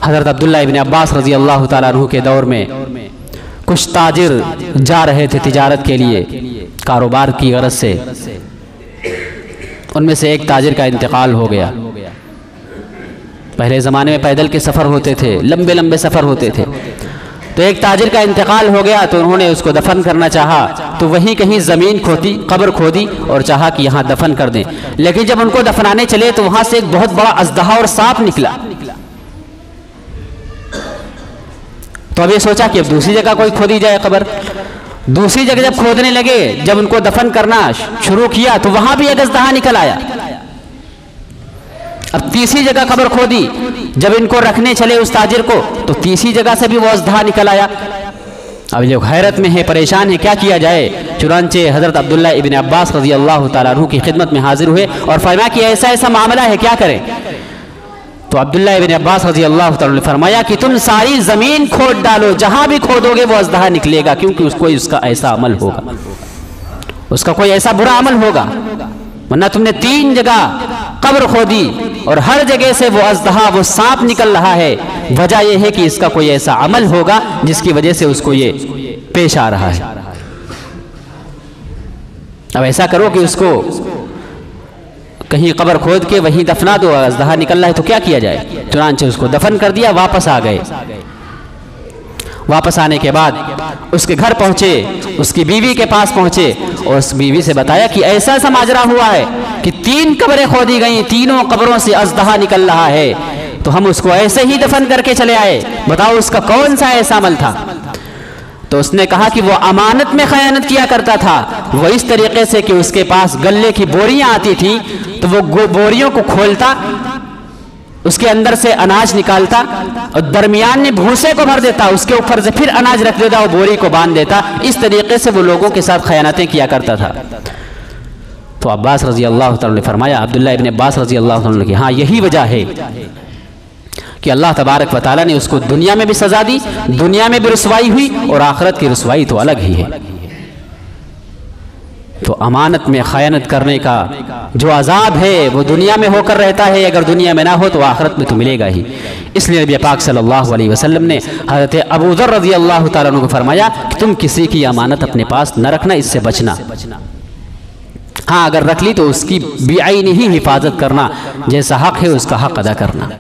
हज़रत अब्दुल्लाह इब्न अब्बास रज़ी अल्लाह ताला अन्हु के दौर में कुछ ताजिर जा रहे थे तिजारत के लिए, कारोबार की गरज से। उनमें से एक ताजिर का इंतकाल हो गया। पहले ज़माने में पैदल के सफ़र होते थे, लंबे लंबे सफ़र होते थे। तो एक ताजिर का इंतकाल हो गया तो उन्होंने उसको दफन करना चाहा, तो वहीं कहीं ज़मीन खोदी, कब्र खोदी और चाहा कि यहाँ दफन कर दें। लेकिन जब उनको दफनाने चले तो वहाँ से एक बहुत बड़ा अजदहा और सांप निकला। तो अब ये सोचा कि अब दूसरी जगह कोई खोदी जाए कब्र। दूसरी जगह जब खोदने लगे, जब उनको दफन करना शुरू किया तो वहां भी एक अजदहा निकल आया। अब तीसरी जगह कब्र खोदी, जब इनको रखने चले उस ताजिर को, तो तीसरी जगह से भी वो अजदहा निकल आया। अब लोग हैरत में है, परेशान है, क्या किया जाए। चुनांचे हज़रत अब्दुल्लाह इब्न अब्बास रज़ी अल्लाह ताला अन्हु की खिदमत में हाजिर हुए और फरमाया कि ऐसा ऐसा मामला है, क्या करें। तो अब्दुल्लाह इब्न अब्बास रज़ी अल्लाह ताला ने फरमाया कि तुम सारी ज़मीन खोद डालो, जहां भी खोदोगे वो अजदहा निकलेगा, क्योंकि उसको उसका ऐसा अमल होगा, उसका कोई ऐसा बुरा अमल होगा। वरना तुमने 3 जगह कब्र खोदी और हर जगह से वो अजदहा, वो सांप निकल रहा है। वजह यह है कि इसका कोई ऐसा अमल होगा जिसकी वजह से उसको ये पेश आ रहा है। अब ऐसा करो कि उसको कहीं कब्र खोद के वहीं दफना दो, अजदहा निकल रहा है तो क्या किया जाए। चुनांचे उसको दफन कर दिया, वापस आ गए। वापस आने के बाद उसके घर पहुंचे, उसकी बीवी के पास पहुंचे और उस बीवी से बताया कि ऐसा ऐसा माजरा हुआ है कि 3 कब्रें खोदी गई, तीनों कब्रों से अजदहा निकल रहा है, तो हम उसको ऐसे ही दफन करके चले आए, बताओ उसका कौन सा ऐसा अमल था। तो उसने कहा कि वो अमानत में खयानत किया करता था। वो इस तरीके से कि उसके पास गल्ले की बोरियां आती थी, तो वो बोरियों को खोलता, उसके अंदर से अनाज निकालता और दरमियान में भूसे को भर देता, उसके ऊपर से फिर अनाज रख देता और बोरी को बांध देता। इस तरीके से वो लोगों के साथ खयानतें किया करता था। तो अब्बास रजी अल्लाह तआला ने फरमाया, अब्दुल्लाह इब्न अब्बास रजी अल्लाह तआला ने, हाँ यही वजह है कि अल्लाह तबारक व तआला ने उसको दुनिया में भी सजा दी, दुनिया में भी रुसवाई हुई और आखिरत की रुसवाई तो अलग ही है। तो अमानत में खयानत करने का जो अजाब है वो दुनिया में होकर रहता है, अगर दुनिया में ना हो तो आखिरत में तो मिलेगा ही। इसलिए नबी पाक सल्लल्लाहु अलैहि वसल्लम ने हज़रत अबू ज़र रज़ी अल्लाह तआला अन्हु को फरमाया कि तुम किसी की अमानत अपने पास न रखना, इससे बचना। हाँ अगर रख ली तो उसकी बेआईनी ही हिफाजत करना, जैसा हक है उसका हक अदा करना।